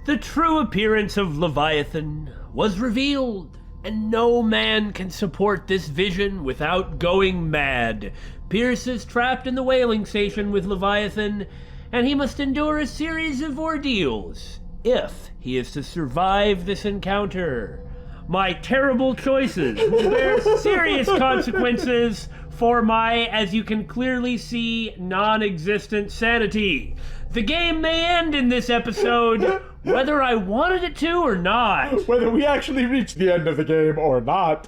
The true appearance of Leviathan was revealed, and no man can support this vision without going mad. Pierce is trapped in the whaling station with Leviathan, and he must endure a series of ordeals if he is to survive this encounter. My terrible choices will bear serious consequences for my, as you can clearly see, non-existent sanity. The game may end in this episode, whether I wanted it to or not. Whether we actually reach the end of the game or not.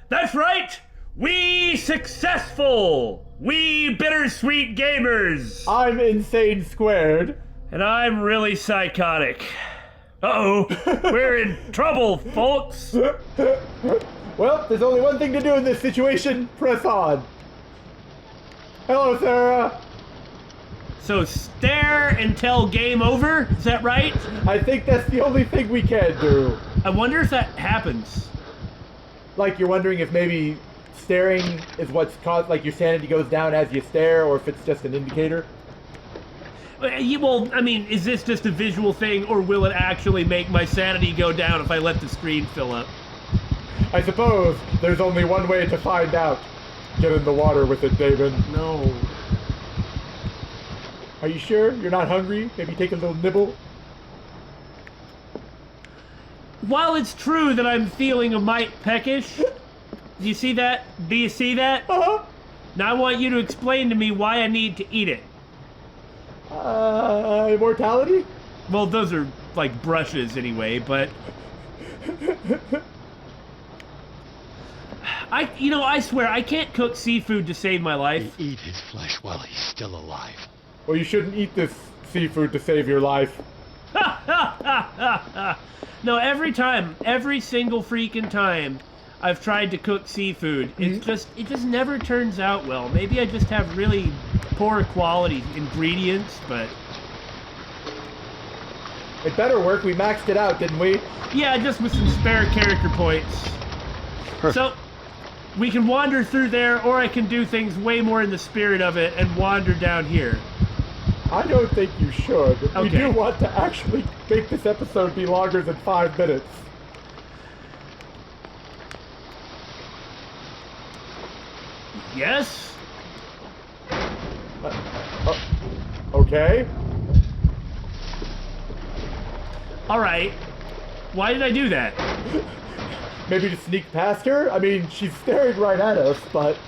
That's right! We successful! We Bittersweet gamers! I'm insane squared. And I'm really psychotic. Uh-oh, we're in trouble, folks! Well, there's only one thing to do in this situation. Press on. Hello, Sarah. So stare until game over? Is that right? I think that's the only thing we can do. I wonder if that happens. Like, you're wondering if maybe staring is what's caused, like your sanity goes down as you stare, or if it's just an indicator? Well, I mean, is this just a visual thing, or will it actually make my sanity go down if I let the screen fill up? I suppose there's only one way to find out. Get in the water with it, David. No. Are you sure? You're not hungry? Maybe take a little nibble? While it's true that I'm feeling a mite peckish, do you see that? Do you see that? Uh-huh. Now I want you to explain to me why I need to eat it. Immortality? Well, those are like brushes anyway, but... I swear, I can't cook seafood to save my life. Eat his flesh while he's still alive. Well, you shouldn't eat this seafood to save your life. No, every single freaking time I've tried to cook seafood, it just never turns out well. Maybe I just have really poor quality ingredients, but... It better work. We maxed it out, didn't we? Yeah, just with some spare character points. So, we can wander through there, or I can do things way more in the spirit of it and wander down here. I don't think you should. Okay. We do want to actually make this episode be longer than 5 minutes. Yes? Okay. Alright. Why did I do that? Maybe to sneak past her? I mean, she's staring right at us, but...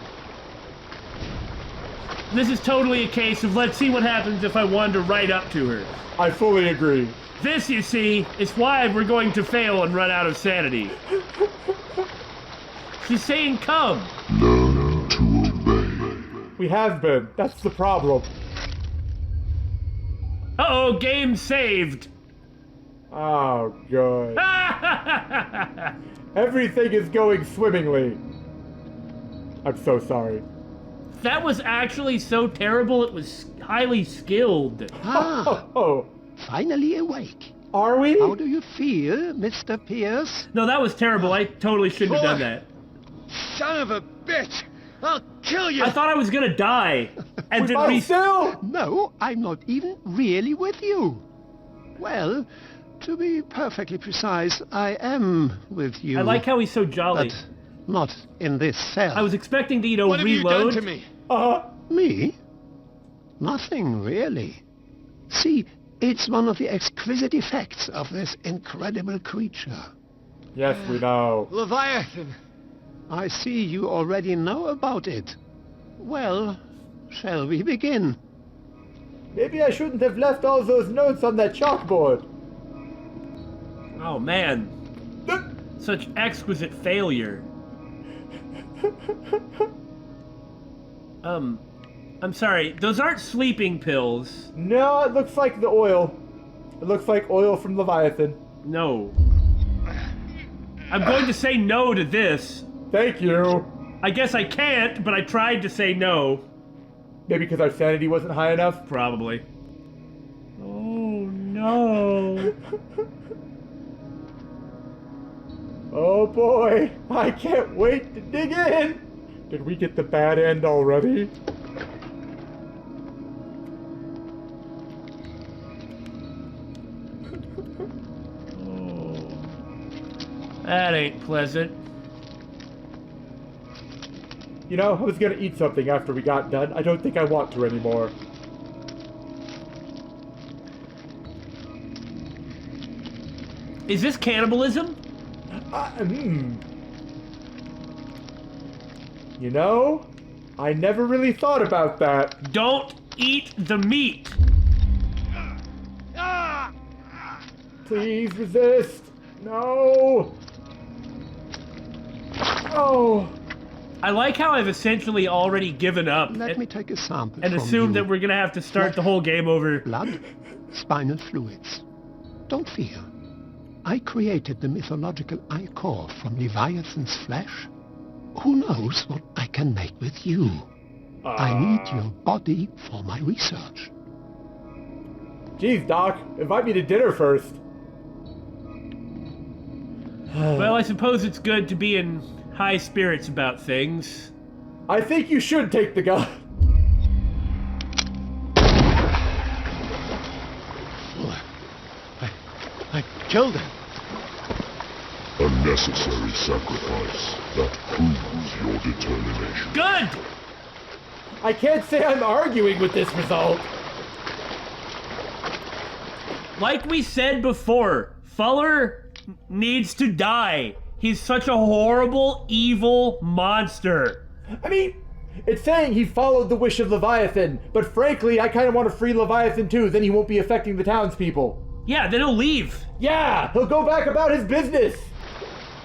This is totally a case of let's see what happens if I wander right up to her. I fully agree. This, you see, is why we're going to fail and run out of sanity. She's saying come. Learn to obey. We have been. That's the problem. Uh-oh, game saved. Oh, good. Everything is going swimmingly. I'm so sorry. That was actually so terrible, it was highly skilled. Ah, Oh, finally awake. are we? How do you feel, Mr. Pierce? No, that was terrible. I totally shouldn't have done that. Son of a bitch! I'll kill you! I thought I was gonna die. And then Fine, still? No, I'm not even really with you. Well, to be perfectly precise, I am with you. I like how he's so jolly. But not in this cell. I was expecting to, What have reload. you done to me? Me? Nothing, really. See, it's one of the exquisite effects of this incredible creature. Yes, we know. Leviathan! I see you already know about it. Well, shall we begin? Maybe I shouldn't have left all those notes on that chalkboard. Oh, man. Such exquisite failure. I'm sorry, those aren't sleeping pills. No, it looks like the oil. It looks like oil from Leviathan. No. I'm going to say no to this. Thank you. I guess I can't, but I tried to say no. Maybe because our sanity wasn't high enough? Probably. Oh, no. Oh boy, I can't wait to dig in. Did we get the bad end already? That ain't pleasant. You know, I was gonna eat something after we got done. I don't think I want to anymore. Is this cannibalism? You know, I never really thought about that. Don't eat the meat. Please resist. No. Oh. I like how I've essentially already given up Let me take a sample and from assumed you. that we're gonna have to start the whole game over. Blood, spinal fluids. Don't fear. I created the mythological ichor from Leviathan's flesh. Who knows what I can make with you? I need your body for my research. Geez, Doc, invite me to dinner first. Well, I suppose it's good to be in high spirits about things. I think you should take the gun. I killed him. A necessary sacrifice that proves your determination. Good! I can't say I'm arguing with this result. Like we said before, Fuller needs to die. He's such a horrible, evil monster. I mean, it's saying he followed the wish of Leviathan, but frankly, I kind of want to free Leviathan too, then he won't be affecting the townspeople. Yeah, then he'll leave. Yeah, he'll go back about his business.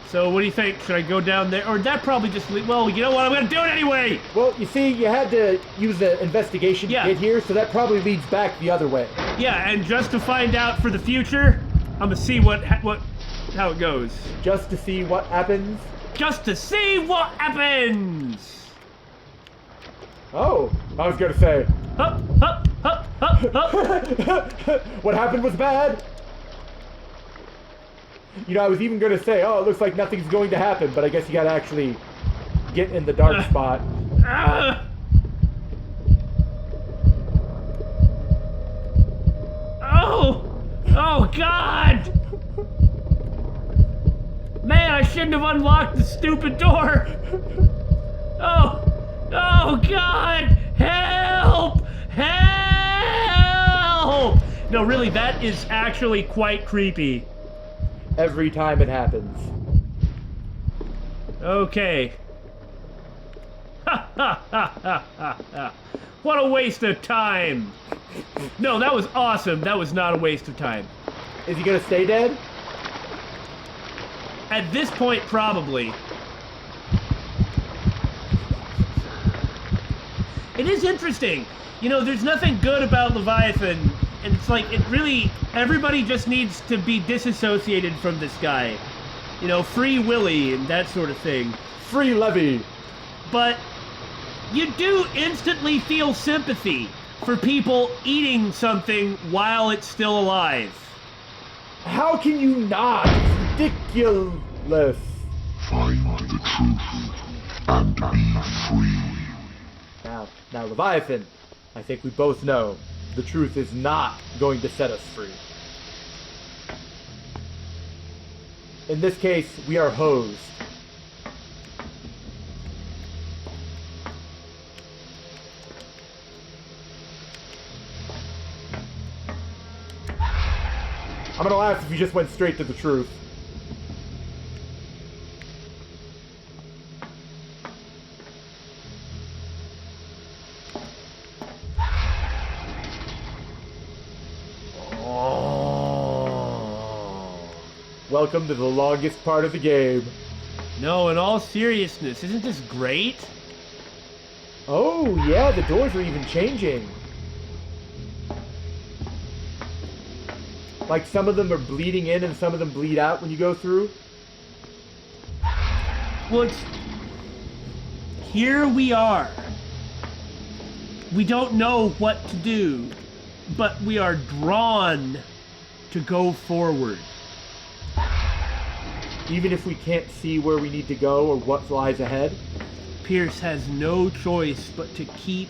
So what do you think? Should I go down there? Or that probably just leave? Well, you know what? I'm gonna do it anyway! Well, you see, you had to use the investigation Yeah. to get here, so that probably leads back the other way. Yeah, and just to find out for the future, I'm gonna see how it goes. Just to see what happens. Just to see what happens! Oh, I was gonna say. Hup, hup, hup, hup, hup. What happened was bad. You know, I was even gonna say, oh, it looks like nothing's going to happen, but I guess you gotta actually get in the dark spot. Oh! Oh, God! Man, I shouldn't have unlocked the stupid door! Oh! Oh, God! Help! Help! No, really, that is actually quite creepy. Every time it happens. Okay. Ha ha ha ha ha ha. What a waste of time! No, that was awesome. That was not a waste of time. Is he gonna stay dead? At this point, probably. It is interesting. You know, there's nothing good about Leviathan, and it's like, it really, everybody just needs to be disassociated from this guy. You know, free Willy and that sort of thing. Free Levy. But you do instantly feel sympathy for people eating something while it's still alive. How can you not? It's ridiculous. Find the truth and be free. Now, Leviathan, I think we both know the truth is not going to set us free. In this case, we are hosed. I'm gonna laugh if you just went straight to the truth. Welcome to the longest part of the game. No, in all seriousness, isn't this great? Oh, yeah, the doors are even changing. Like some of them are bleeding in and some of them bleed out when you go through. Well, it's... Here we are. We don't know what to do, but we are drawn to go forward. Even if we can't see where we need to go or what lies ahead. Pierce has no choice but to keep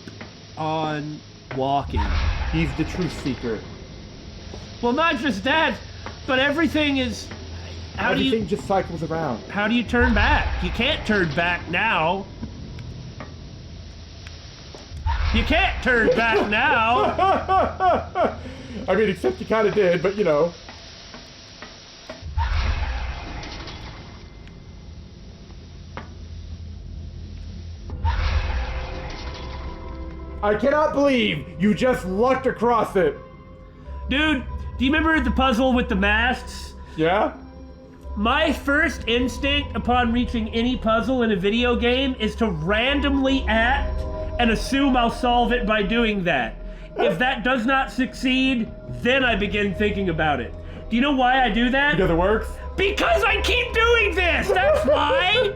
on walking. He's the truth seeker. Well, not just that, but everything is... Everything just cycles around. How do you turn back? You can't turn back now. You can't turn back now. I mean, except you kind of did, but you know. I cannot believe you just lucked across it. Dude, do you remember the puzzle with the masks? Yeah? My first instinct upon reaching any puzzle in a video game is to randomly act and assume I'll solve it by doing that. If that does not succeed, then I begin thinking about it. Do you know why I do that? Because it works? Because I keep doing this! That's why!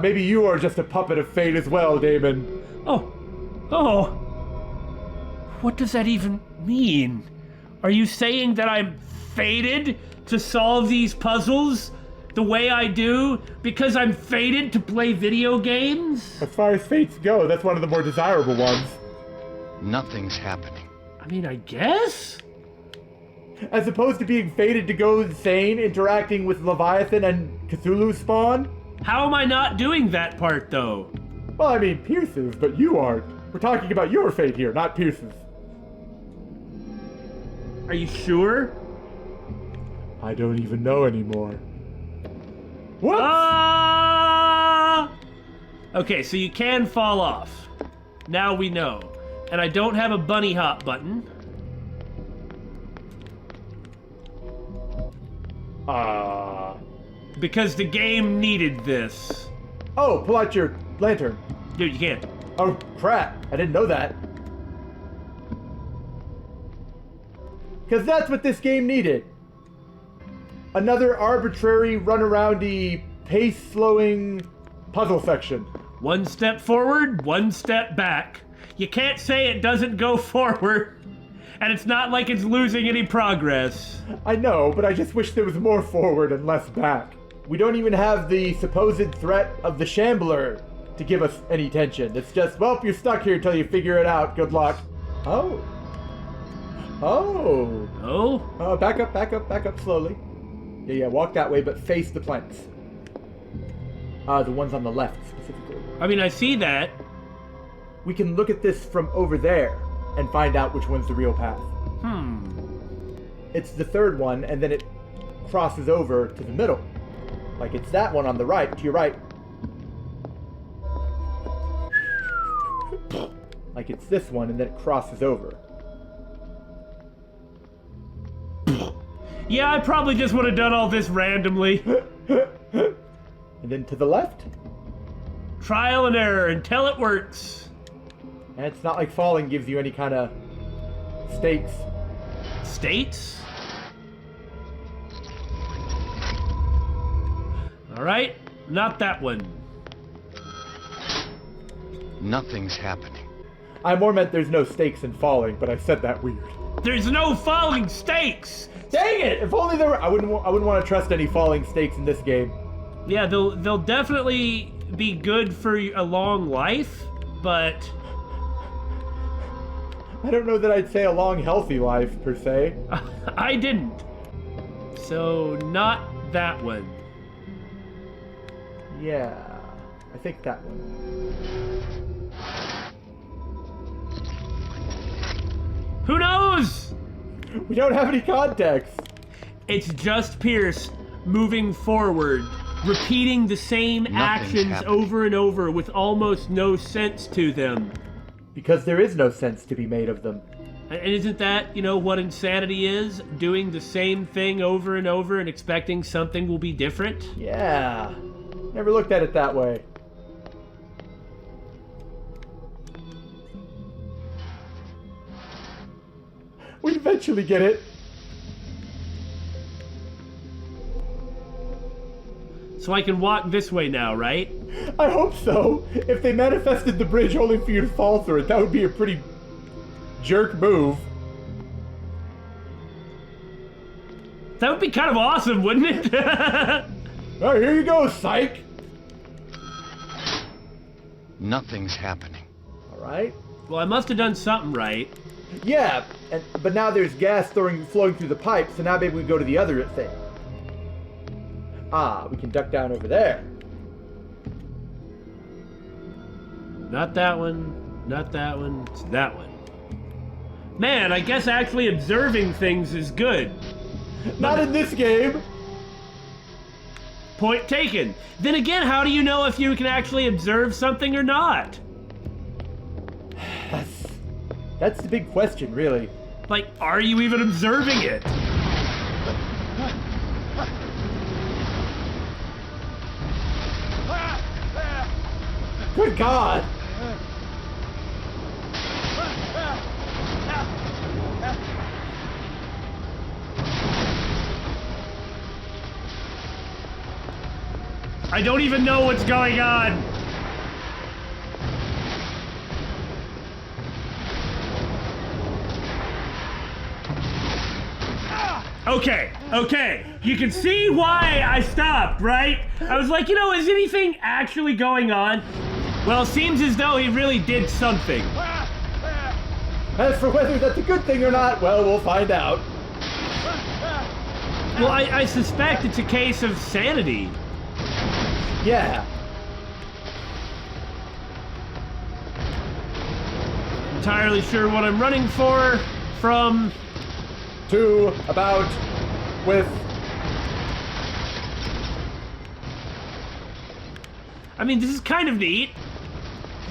Maybe you are just a puppet of fate as well, Damon. Oh. What does that even mean? Are you saying that I'm fated to solve these puzzles the way I do because I'm fated to play video games? As far as fates go, that's one of the more desirable ones. Nothing's happening. I mean, I guess? As opposed to being fated to go insane interacting with Leviathan and Cthulhu spawn? How am I not doing that part, though? Well, I mean, Pierce's, but you aren't. We're talking about your fate here, not Pierce's. Are you sure? I don't even know anymore. What? Okay, so you can fall off. Now we know. And I don't have a bunny hop button. Because the game needed this. Oh, pull out your lantern. Dude, you can't. Oh, crap. I didn't know that. Because that's what this game needed. Another arbitrary, run-aroundy, pace-slowing puzzle section. One step forward, one step back. You can't say it doesn't go forward, and it's not like it's losing any progress. I know, but I just wish there was more forward and less back. We don't even have the supposed threat of the Shambler to give us any tension. It's just, well, you're stuck here till you figure it out. Good luck. Oh. Oh. Oh? Back up slowly. Yeah, walk that way, but face the planks. The ones on the left, specifically. I mean, I see that. We can look at this from over there and find out which one's the real path. It's the third one, and then it crosses over to the middle. Like it's that one on the right, to your right. Like it's this one, and then it crosses over. Yeah, I probably just would have done all this randomly. And then to the left. Trial and error until it works. And it's not like falling gives you any kind of stakes. States? Alright, not that one. Nothing's happening. I more meant there's no stakes in falling, but I said that weird. There's no falling stakes! Dang it! If only there were, I wouldn't want to trust any falling stakes in this game. Yeah, they'll definitely be good for a long life, but I don't know that I'd say a long, healthy life, per se. I didn't. So, not that one. Yeah, I think that one. Who knows? We don't have any context. It's just Pierce moving forward, repeating the same actions over and over with almost no sense to them. Because there is no sense to be made of them. And isn't that, what insanity is? Doing the same thing over and over and expecting something will be different? Yeah. Never looked at it that way. We'd eventually get it. So I can walk this way now, right? I hope so. If they manifested the bridge only for you to fall through it, that would be a pretty jerk move. That would be kind of awesome, wouldn't it? Oh, here you go, psych. Nothing's happening. All right. Well, I must have done something right. Yeah, but now there's gas flowing through the pipe, so now maybe we go to the other thing. Ah, we can duck down over there. Not that one, not that one, it's that one. Man, I guess actually observing things is good. Not in this game! Point taken. Then again, how do you know if you can actually observe something or not? That's the big question, really. Like, are you even observing it? Good God! I don't even know what's going on. Okay. You can see why I stopped, right? I was like, is anything actually going on? Well, it seems as though he really did something. As for whether that's a good thing or not, well, we'll find out. Well, I suspect it's a case of sanity. Yeah. Entirely sure what I'm running from. To, about, with. I mean, this is kind of neat.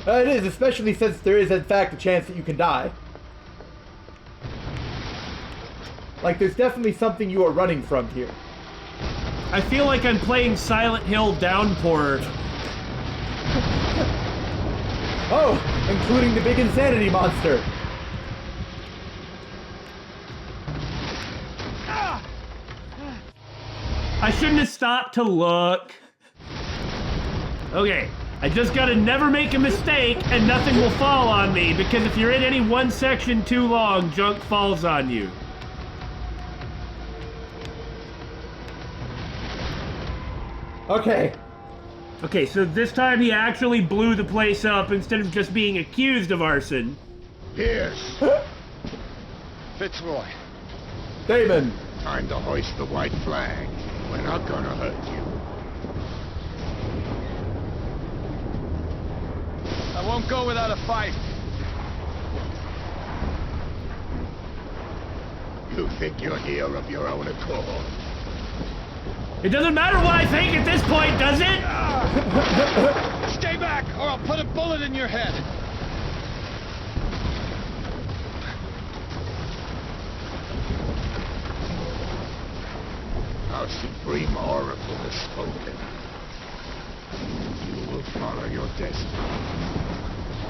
It is, especially since there is, in fact, a chance that you can die. Like, there's definitely something you are running from here. I feel like I'm playing Silent Hill Downpour. Oh, including the big insanity monster. I shouldn't have stopped to look. Okay, I just gotta never make a mistake and nothing will fall on me, because if you're in any one section too long, junk falls on you. Okay. Okay, so this time he actually blew the place up instead of just being accused of arson. Pierce! Fitzroy, Damon. time to hoist the white flag. We're not gonna hurt you. I won't go without a fight. You think you're here of your own accord? It doesn't matter what I think at this point, does it? Stay back, or I'll put a bullet in your head. Our supreme oracle has spoken. You will follow your destiny.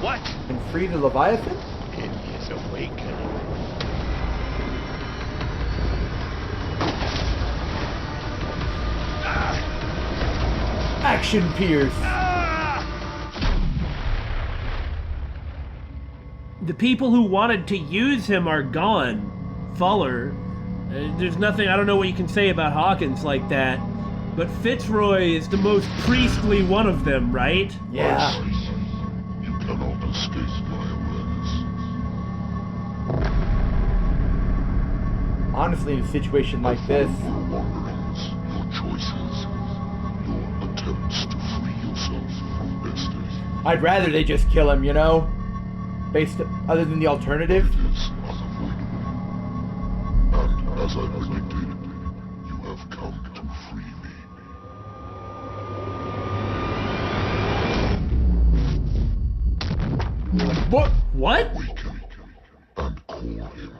What? And free the Leviathan? In his awakening. Action, Pierce. The people who wanted to use him are gone. Fuller. There's nothing, I don't know what you can say about Hawkins like that. But Fitzroy is the most priestly one of them, right? Yeah. You cannot escape my awareness. Honestly, in a situation like this, Your wanderings, your choices, your attempts to free yourself from destiny. I'd rather they just kill him, other than the alternative. It is unavoidable. And as I predicted, you have come to free me. What? What? Awaken and call him.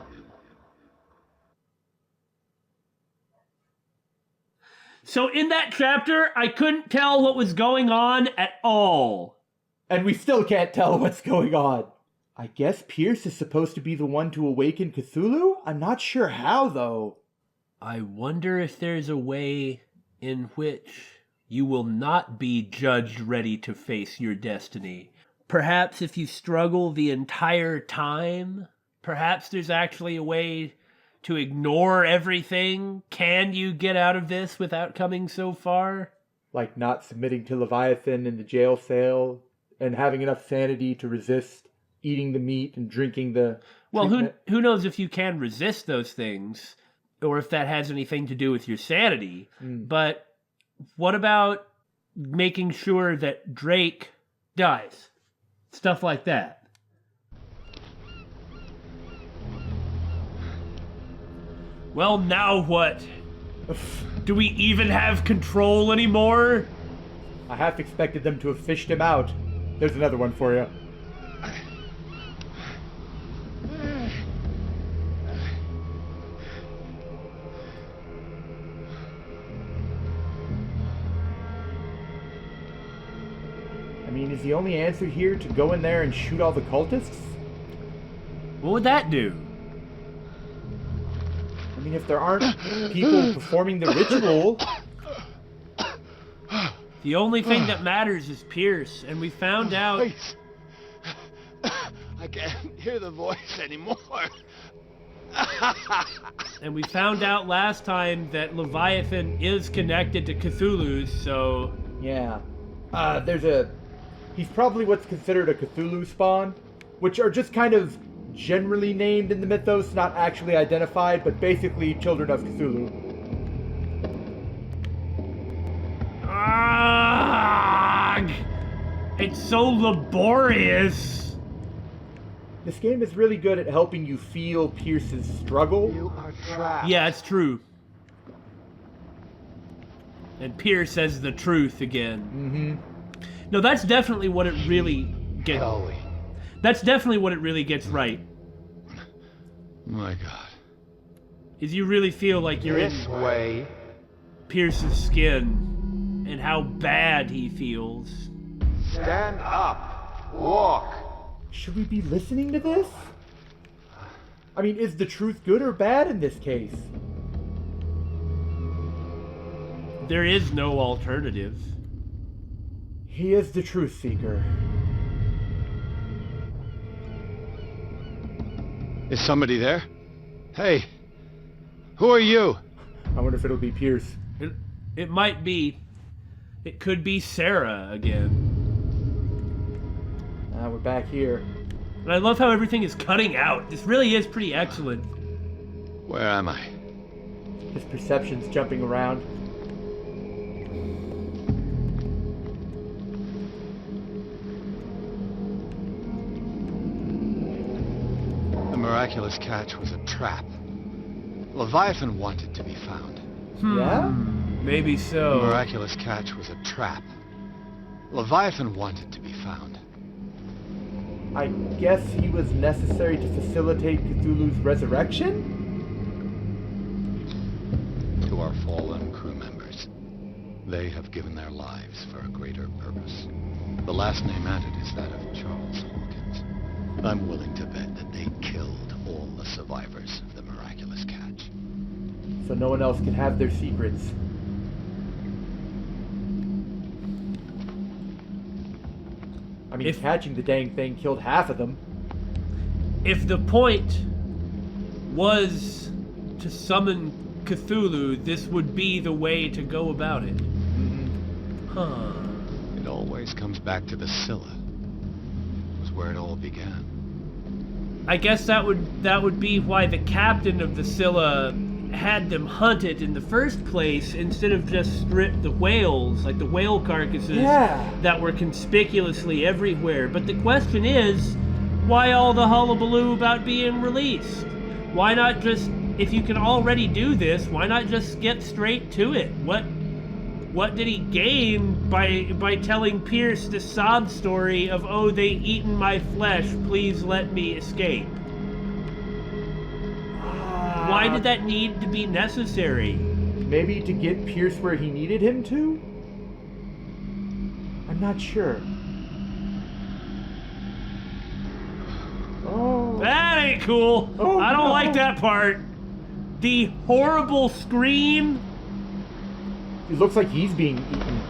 So in that chapter, I couldn't tell what was going on at all. And we still can't tell what's going on. I guess Pierce is supposed to be the one to awaken Cthulhu? I'm not sure how, though. I wonder if there's a way in which you will not be judged ready to face your destiny. Perhaps if you struggle the entire time, perhaps there's actually a way to ignore everything. Can you get out of this without coming so far? Like not submitting to Leviathan in the jail cell and having enough sanity to resist eating the meat and drinking the treatment. Who knows if you can resist those things or if that has anything to do with your sanity. But What about making sure that Drake dies? Stuff like that. Well, now what? Do we even have control anymore? I half expected them to have fished him out. There's another one for you. I mean, is the only answer here to go in there and shoot all the cultists? What would that do? I mean, if there aren't people performing the ritual... The only thing that matters is Pierce, and we found out... Please. I can't hear the voice anymore. And we found out last time that Leviathan is connected to Cthulhu, so... Yeah. He's probably what's considered a Cthulhu spawn, which are just kind of generally named in the mythos, not actually identified, but basically children of Cthulhu. Ugh! It's so laborious. This game is really good at helping you feel Pierce's struggle. You are trapped. Yeah, it's true. And Pierce says the truth again. Mm-hmm. No, that's definitely what it really gets. Chloe. That's definitely what it really gets right. My God. Is you really feel like you're This in way. Pierce's skin and how bad he feels. Stand up. Walk. Should we be listening to this? I mean, is the truth good or bad in this case? There is no alternative. He is the truth seeker. Is somebody there? Hey. Who are you? I wonder if it'll be Pierce. It might be. It could be Sarah again. We're back here. And I love how everything is cutting out. This really is pretty excellent. Where am I? His perception's jumping around. The miraculous catch was a trap. Leviathan wanted to be found. Yeah? Maybe The so. miraculous catch was a trap. Leviathan wanted to be found. I guess he was necessary to facilitate Cthulhu's resurrection? To our fallen crew members. They have given their lives for a greater purpose. The last name added is that of Charles Hawkins. I'm willing to bet that they killed all the survivors of the miraculous catch. So no one else can have their secrets. I mean, catching the dang thing killed half of them. If the point was to summon Cthulhu, this would be the way to go about it. Huh. It always comes back to the Scylla. It was where it all began. I guess that would be why the captain of the Scylla had them hunt it in the first place instead of just strip the whales, like the whale carcasses that were conspicuously everywhere. But the question is, why all the hullabaloo about being released? Why not just, if you can already do this, why not just get straight to it? What did he gain by telling Pierce the sob story of, oh, they eaten my flesh, please let me escape? Why did that need to be necessary? Maybe to get Pierce where he needed him to? I'm not sure. Oh. That ain't cool. Oh, I don't no. like that part. The horrible scream. It looks like he's being eaten.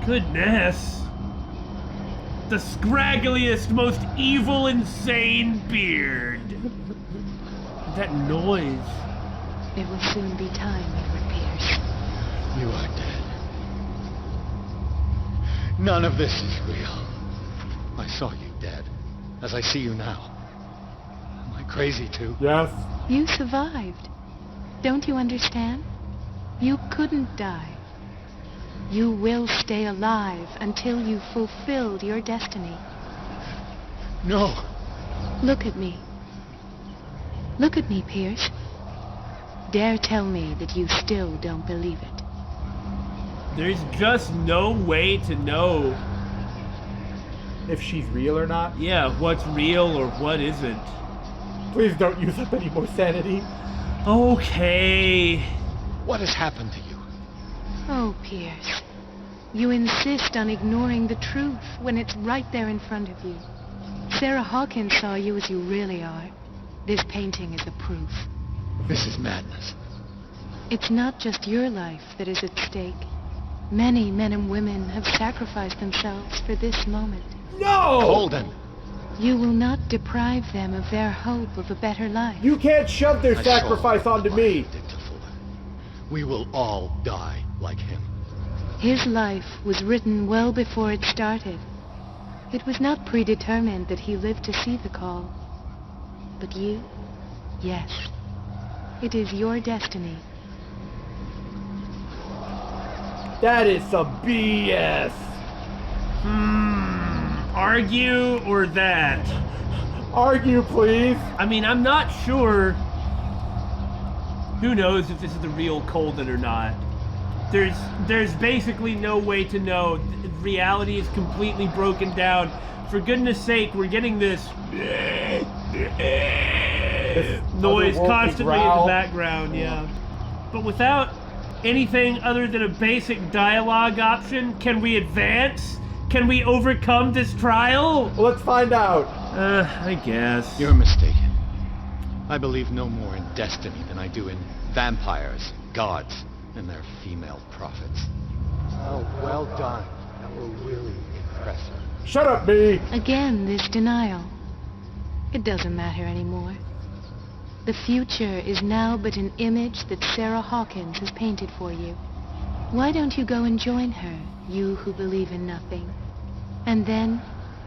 Goodness. The scraggliest, most evil, insane beard. That noise. It will soon be time, Edward Pierce. You are dead. None of this is real. I saw you dead, as I see you now. Am I crazy too? Yes. You survived. Don't you understand? You couldn't die. You will stay alive until you've fulfilled your destiny. No! Look at me. Look at me, Pierce. Dare tell me that you still don't believe it. There's just no way to know, If she's real or not. yeah, what's real or what isn't. Please don't use up any more sanity. Okay. What has happened to you? Oh, Pierce. You insist on ignoring the truth when it's right there in front of you. Sarah Hawkins saw you as you really are. This painting is a proof. This is madness. It's not just your life that is at stake. Many men and women have sacrificed themselves for this moment. No! Holden! You will not deprive them of their hope of a better life. You can't shove their I sacrifice saw onto what me. he did to Cthulhu. We will all die like him. His life was written well before it started. It was not predetermined that he lived to see the call. But you, yes, it is your destiny. That is some BS. Argue or that? Argue, please. I mean, I'm not sure. Who knows if this is the real Colden or not? There's basically no way to know. Reality is completely broken down. For goodness sake, we're getting this noise otherworldly constantly in growl. the background, yeah. But without anything other than a basic dialogue option, can we advance? Can we overcome this trial? Well, let's find out. I guess. You're mistaken. I believe no more in destiny than I do in vampires, gods, and their female prophets. Oh, well done. That will really impress her. Shut up, me. Again, this denial. It doesn't matter anymore. The future is now but an image that Sarah Hawkins has painted for you. Why don't you go and join her, you who believe in nothing? And then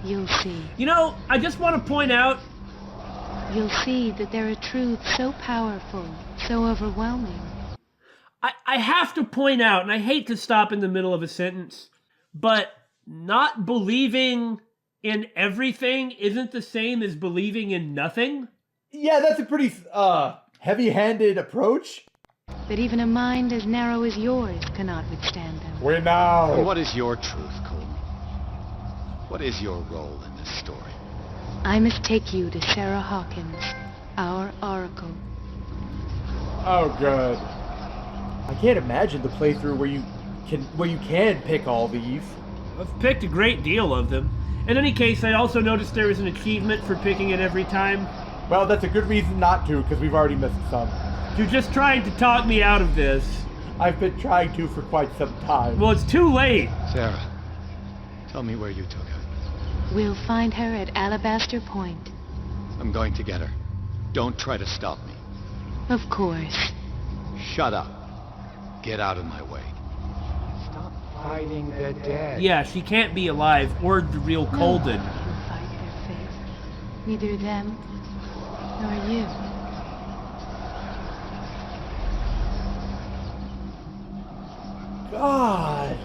you'll see. You know, I just want to point out, You'll see that there are truths so powerful, so overwhelming. I have to point out, and I hate to stop in the middle of a sentence, but not believing in everything isn't the same as believing in nothing. Yeah, that's a pretty heavy-handed approach. But even a mind as narrow as yours cannot withstand them. We And know. what is your truth, Colton? What is your role in this story? I must take you to Sarah Hawkins, our oracle. Oh, good. I can't imagine the playthrough where you can pick all these. I've picked a great deal of them. In any case, I also noticed there was an achievement for picking it every time. Well, that's a good reason not to, because we've already missed some. You're just trying to talk me out of this. I've been trying to for quite some time. Well, it's too late. Sarah, tell me where you took her. We'll find her at Alabaster Point. I'm going to get her. Don't try to stop me. Of course. Shut up. Get out of my way. Stop fighting the dead. Yeah, she can't be alive or the real Colden. No one can fight their fate. Neither them nor you. God.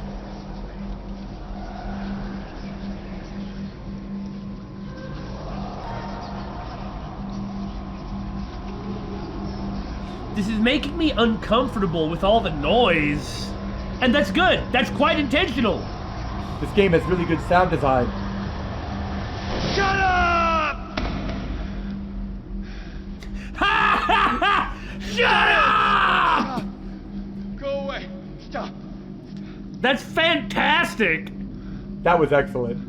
This is making me uncomfortable with all the noise. And that's good. That's quite intentional. This game has really good sound design. Shut up! Ha ha ha! Shut up! Go away. Stop. That's fantastic. That was excellent.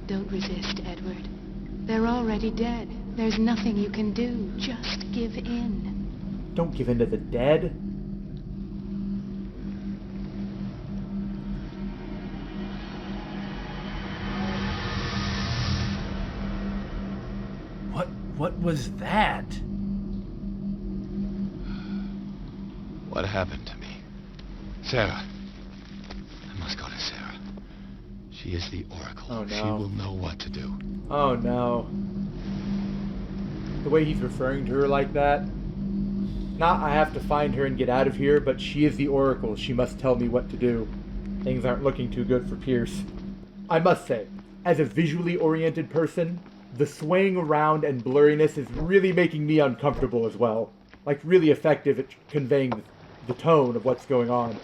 Don't resist, Edward. They're already dead. There's nothing you can do. Just give in. Don't give in to the dead. What was that? What happened to me? Sarah. I must go to Sarah. She is the Oracle. Oh, no. She will know what to do. Oh no. The way he's referring to her like that. Not I have to find her and get out of here, but she is the Oracle. She must tell me what to do. Things aren't looking too good for Pierce. I must say, as a visually oriented person, the swaying around and blurriness is really making me uncomfortable as well. Like, really effective at conveying the tone of what's going on.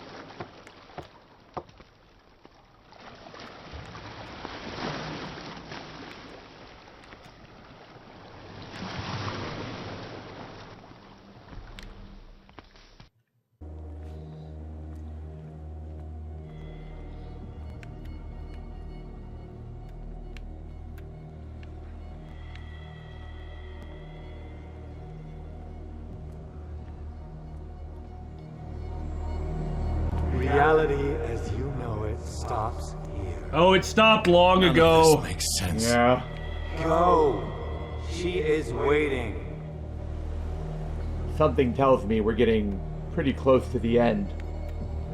Reality as you know it stops here. Oh, it stopped long None ago. of this makes sense. Yeah. Go! She is waiting. Something tells me we're getting pretty close to the end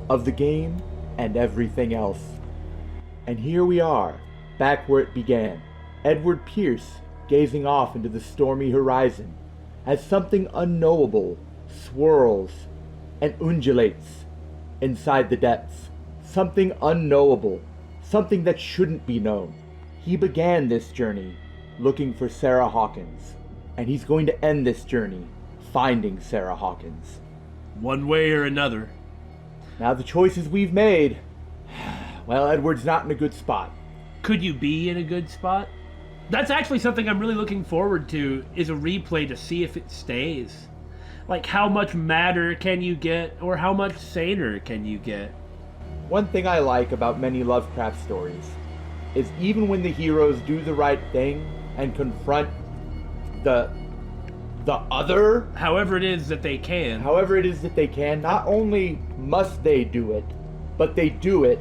of the game and everything else. And here we are, back where it began. Edward Pierce gazing off into the stormy horizon as something unknowable swirls and undulates inside the depths. Something unknowable. Something that shouldn't be known. He began this journey looking for Sarah Hawkins. And he's going to end this journey finding Sarah Hawkins. One way or another. Now the choices we've made, well, Edward's not in a good spot. Could you be in a good spot? That's actually something I'm really looking forward to, is a replay to see if it stays. Like, how much madder can you get, or how much saner can you get? One thing I like about many Lovecraft stories is even when the heroes do the right thing and confront the other, However it is that they can. however it is that they can, not only must they do it, but they do it,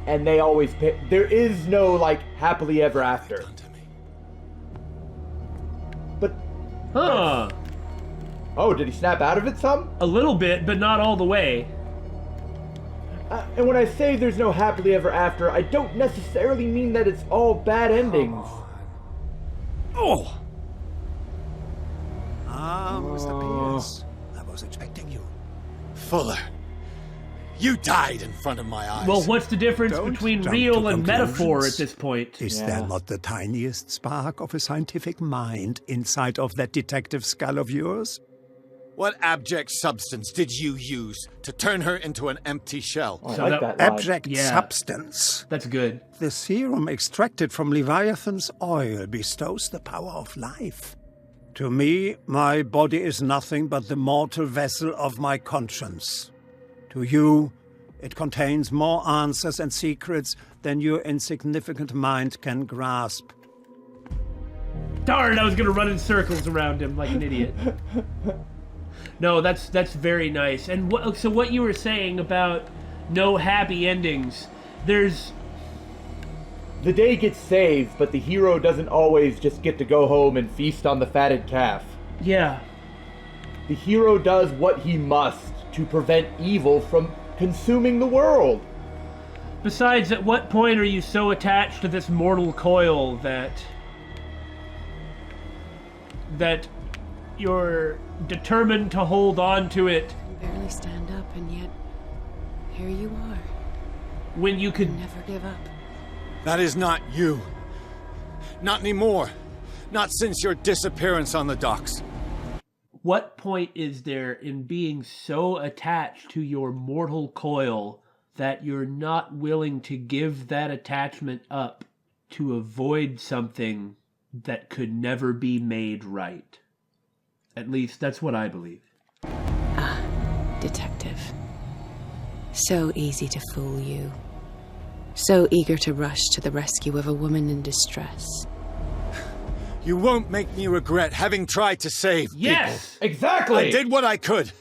and they always pay. There is no, like, happily ever after. Done to me. But, Huh. oh, did he snap out of it some? A little bit, but not all the way. And when I say there's no happily ever after, I don't necessarily mean that it's all bad endings. Oh! Mr. Pierce, I was expecting you. Fuller. You died in front of my eyes. Well, what's the difference Don't between jump real to and metaphor conclusions. at this point? Is Yeah. there not the tiniest spark of a scientific mind inside of that detective skull of yours? What abject substance did you use to turn her into an empty shell? Oh, I So like that- that line. Abject Yeah. substance. That's good. The serum extracted from Leviathan's oil bestows the power of life. To me, my body is nothing but the mortal vessel of my conscience. To you, it contains more answers and secrets than your insignificant mind can grasp. Darn, I was gonna run in circles around him like an idiot. No, that's very nice. And so what you were saying about no happy endings, there's... The day gets saved, but the hero doesn't always just get to go home and feast on the fatted calf. Yeah. The hero does what he must to prevent evil from consuming the world. Besides, at what point are you so attached to this mortal coil that you're determined to hold on to it You barely stand up, and yet here you are. when you could... Never give up. That is not you. Not anymore. Not since your disappearance on the docks. What point is there in being so attached to your mortal coil that you're not willing to give that attachment up to avoid something that could never be made right? At least that's what I believe. Detective. So easy to fool you. So eager to rush to the rescue of a woman in distress. You won't make me regret having tried to save Yes! Exactly! people. I did what I could.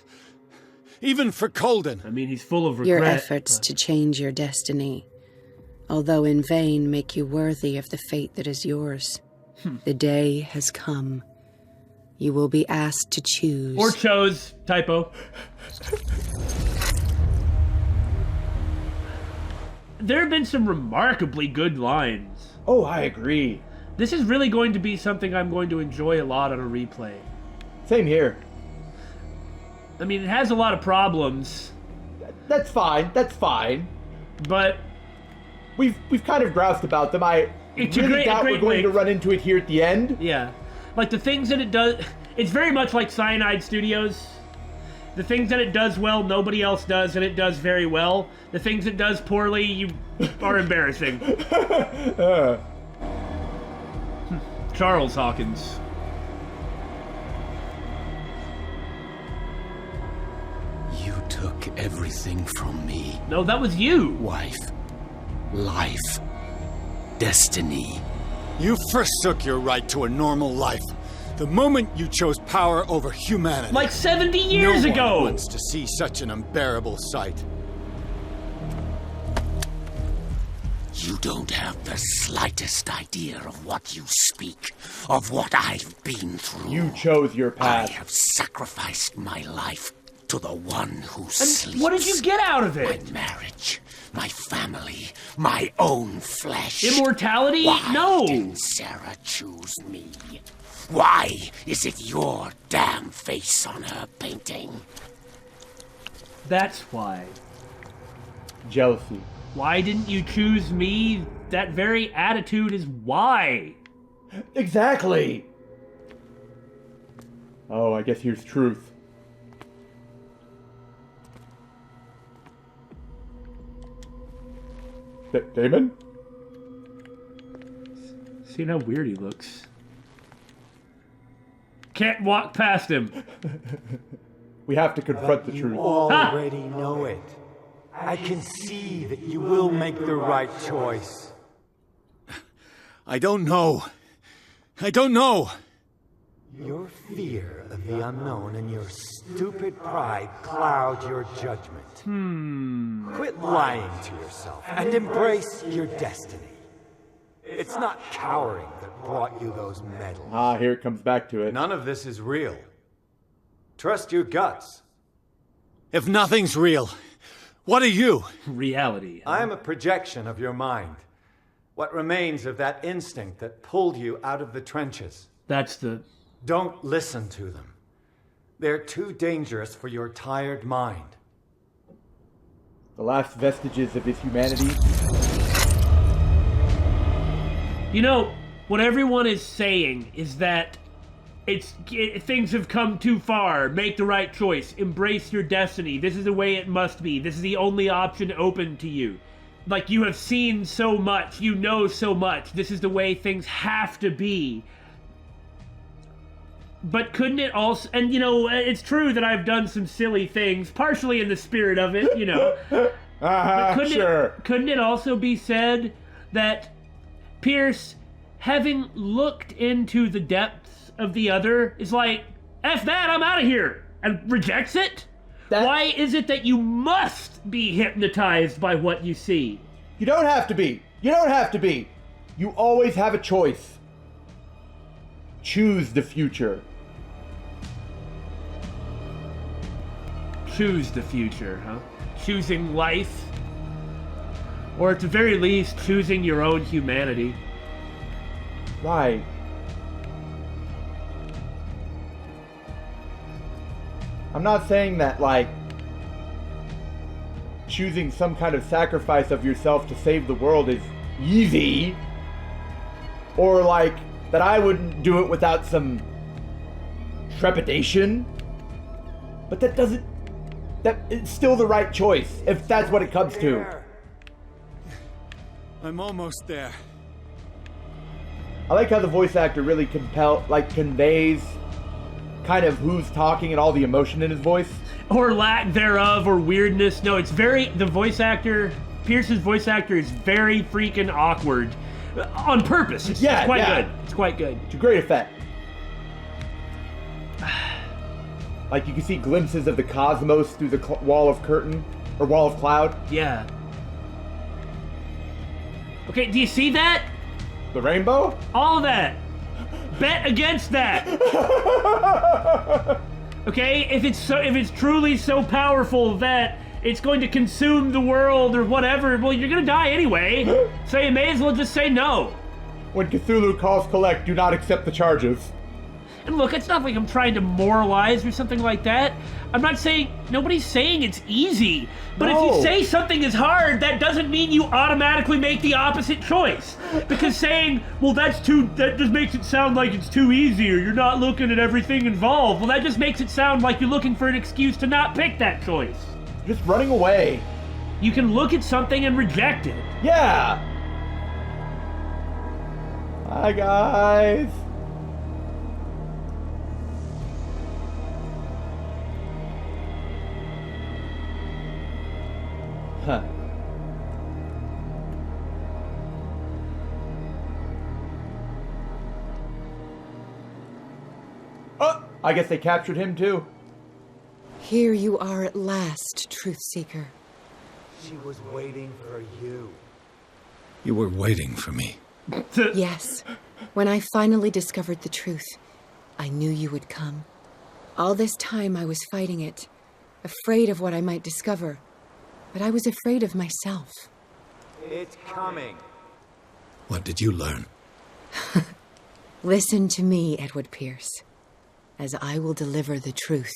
Even for Colden. I mean, he's full of regret. Your efforts to change your destiny, although in vain, make you worthy of the fate that is yours. The day has come. You will be asked to choose. Or chose. Typo. There have been some remarkably good lines. Oh, I agree. This is really going to be something I'm going to enjoy a lot on a replay. Same here. I mean, it has a lot of problems. That's fine. That's fine. But we've kind of groused about them. I really doubt we're going to run into it here at the end. Yeah. Like the things that it does, it's very much like Cyanide Studios. The things that it does well, nobody else does, and it does very well. The things it does poorly, you are embarrassing. Charles Hawkins. You took everything from me. No, that was you. Wife. Life. Destiny. You forsook your right to a normal life. The moment you chose power over humanity. Like 70 years ago! No one wants to see such an unbearable sight. You don't have the slightest idea of what you speak, of what I've been through. You chose your path. I have sacrificed my life to the one who sleeps. What did you get out of it? My marriage, my family, my own flesh. Immortality? Why no! didn't Sarah choose me? Why is it your damn face on her painting? That's why. Jealousy. Why didn't you choose me? That very attitude is why. Exactly. Oh, I guess here's truth. Damon? See how weird he looks. Can't walk past him. We have to confront the truth. You already know it. I can see that you will make the right choice. I don't know. I don't know. Your fear of the unknown and your stupid pride cloud your judgment. Quit lying to yourself and embrace your destiny. It's not cowering that brought you those medals. Ah, here it comes back to it. None of this is real. Trust your guts. If nothing's real, what are you? Reality. I am a projection of your mind. What remains of that instinct that pulled you out of the trenches. That's the... Don't listen to them. They're too dangerous for your tired mind. The last vestiges of his humanity. You know, what everyone is saying is that things have come too far. Make the right choice. Embrace your destiny. This is the way it must be. This is the only option open to you. Like, you have seen so much. You know so much. This is the way things have to be. But couldn't it also... And, you know, it's true that I've done some silly things, partially in the spirit of it, you know. But couldn't it also be said that Pierce, having looked into the depths of the other, is like, F that, I'm out of here, and rejects it? Why is it that you must be hypnotized by what you see? You don't have to be. You don't have to be. You always have a choice. Choose the future. Choose the future, huh? Choosing life? Or at the very least, choosing your own humanity. Right. I'm not saying that, like, choosing some kind of sacrifice of yourself to save the world is easy. Or, like, that I wouldn't do it without some trepidation. But that doesn't... That it's still the right choice, if that's what it comes to. I'm almost there. I like how the voice actor really conveys kind of who's talking and all the emotion in his voice. Or lack thereof, or weirdness. No, it's very... The voice actor... Pierce's voice actor is very freaking awkward. On purpose. It's quite good. It's quite good. It's a great effect. Like, you can see glimpses of the cosmos through the wall of curtain, or wall of cloud. Yeah. Okay, do you see that? The rainbow? All of that. bet against that. Okay, if it's truly so powerful that it's going to consume the world or whatever, well, you're gonna die anyway. So you may as well just say no. When Cthulhu calls collect, do not accept the charges. And look, it's not like I'm trying to moralize or something like that. I'm not saying, nobody's saying it's easy. But if you say something is hard, that doesn't mean you automatically make the opposite choice. Because saying, well, that just makes it sound like it's too easy, or you're not looking at everything involved. Well, that just makes it sound like you're looking for an excuse to not pick that choice. Just running away. You can look at something and reject it. Yeah! Hi, guys. Huh. Oh, I guess they captured him too. Here you are at last, Truth Seeker. She was waiting for you. You were waiting for me. Yes. When I finally discovered the truth, I knew you would come. All this time I was fighting it, afraid of what I might discover. But I was afraid of myself. It's coming. What did you learn? Listen to me, Edward Pierce, as I will deliver the truth.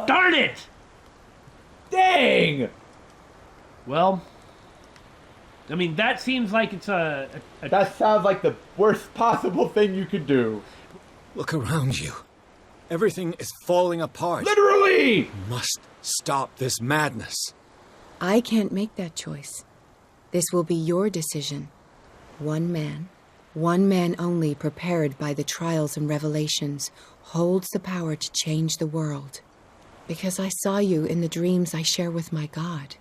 Darn it! Dang! Well, I mean, that seems like it's That sounds like the worst possible thing you could do. Look around you. Everything is falling apart. Literally! You must stop this madness. I can't make that choice. This will be your decision. One man only, prepared by the trials and revelations, holds the power to change the world. Because I saw you in the dreams I share with my God.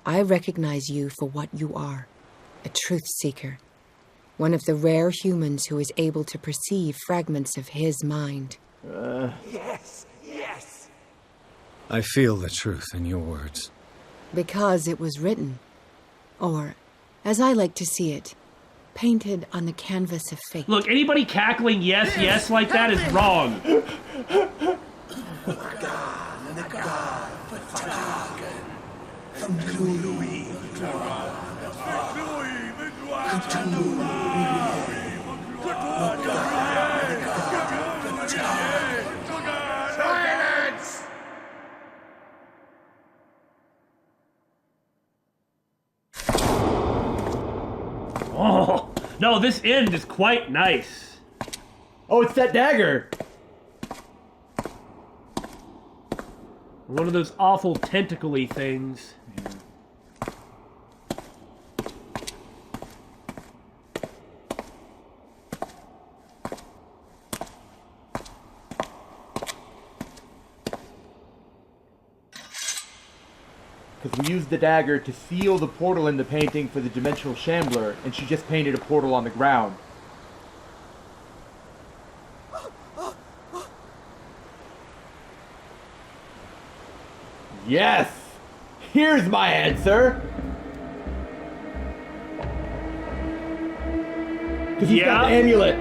I recognize you for what you are, a truth seeker. One of the rare humans who is able to perceive fragments of his mind. Yes, yes. I feel the truth in your words. Because it was written. Or, as I like to see it, painted on the canvas of fate. Look, anybody cackling yes, yes like that is wrong. Silence! Oh, no, this end is quite nice. Oh, it's that dagger! One of those awful tentacle-y things. Because we used the dagger to seal the portal in the painting for the Dimensional Shambler, and she just painted a portal on the ground. Yes! Here's my answer! Because he's got the amulet.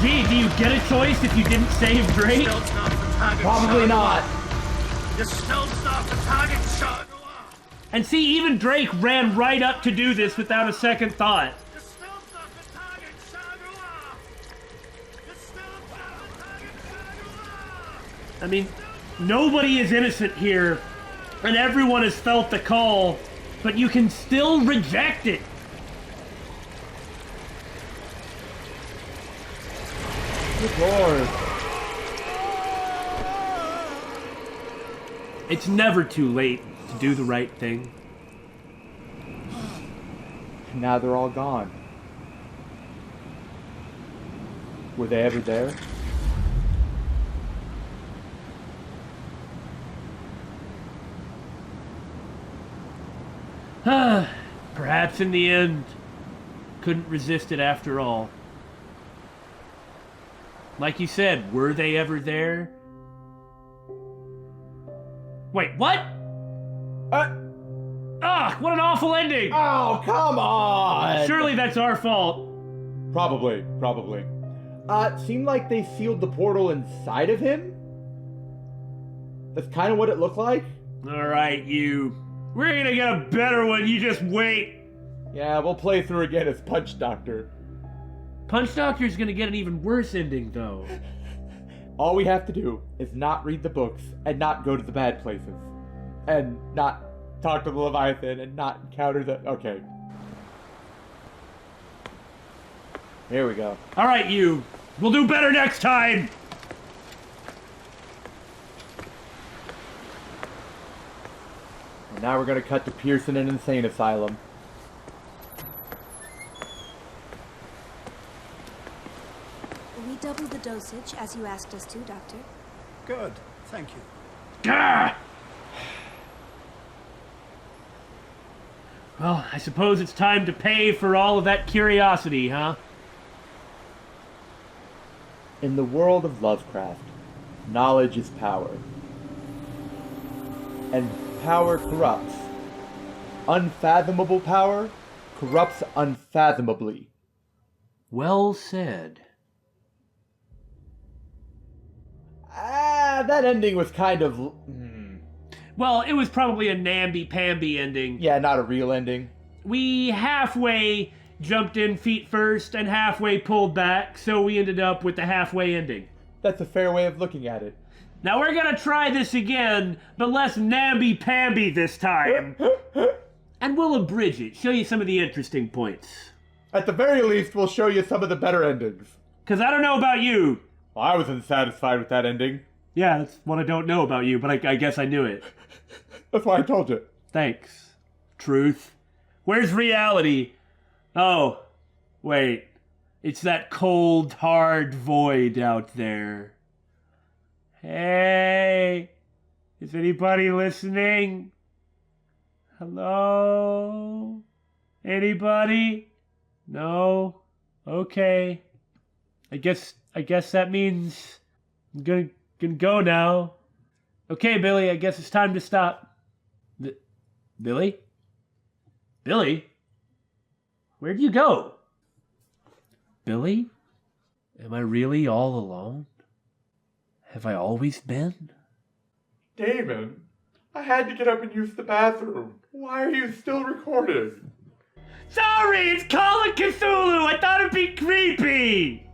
Gee, do you get a choice if you didn't save Drake? Probably not. And see, even Drake ran right up to do this without a second thought. I mean, nobody is innocent here, and everyone has felt the call, but you can still reject it. Good Lord. It's never too late to do the right thing. Now they're all gone. Were they ever there? Perhaps in the end, couldn't resist it after all. Like you said, were they ever there? Wait, what? What an awful ending! Oh, come on! Surely that's our fault. Probably. It seemed like they sealed the portal inside of him? That's kind of what it looked like. Alright, you. We're gonna get a better one, you just wait. Yeah, we'll play through again as Punch Doctor. Punch Doctor's gonna get an even worse ending, though. All we have to do is not read the books, and not go to the bad places. And not talk to the Leviathan, and not encounter the... Okay. Here we go. Alright, you. We'll do better next time! And now we're gonna cut to Pierce in an insane asylum. We doubled the dosage, as you asked us to, Doctor. Good, thank you. Ah! Well, I suppose it's time to pay for all of that curiosity, huh? In the world of Lovecraft, knowledge is power. And power corrupts. Unfathomable power corrupts unfathomably. Well said. That ending was kind of... Well, it was probably a namby-pamby ending. Yeah, not a real ending. We halfway jumped in feet first and halfway pulled back, so we ended up with the halfway ending. That's a fair way of looking at it. Now we're gonna try this again, but less namby-pamby this time. And we'll abridge it, show you some of the interesting points. At the very least, we'll show you some of the better endings. Because I don't know about you. Well, I wasn't satisfied with that ending. Yeah, that's what I don't know about you, but I guess I knew it. That's why I told you. Thanks. Truth. Where's reality? Oh, wait. It's that cold, hard void out there. Hey, is anybody listening? Hello? Anybody? No? Okay. I guess that means I'm gonna go now. Okay, Billy, I guess it's time to stop. Billy? Billy? Where'd you go? Billy? Am I really all alone? Have I always been? Damon, I had to get up and use the bathroom. Why are you still recording? Sorry, it's Call of Cthulhu! I thought it'd be creepy!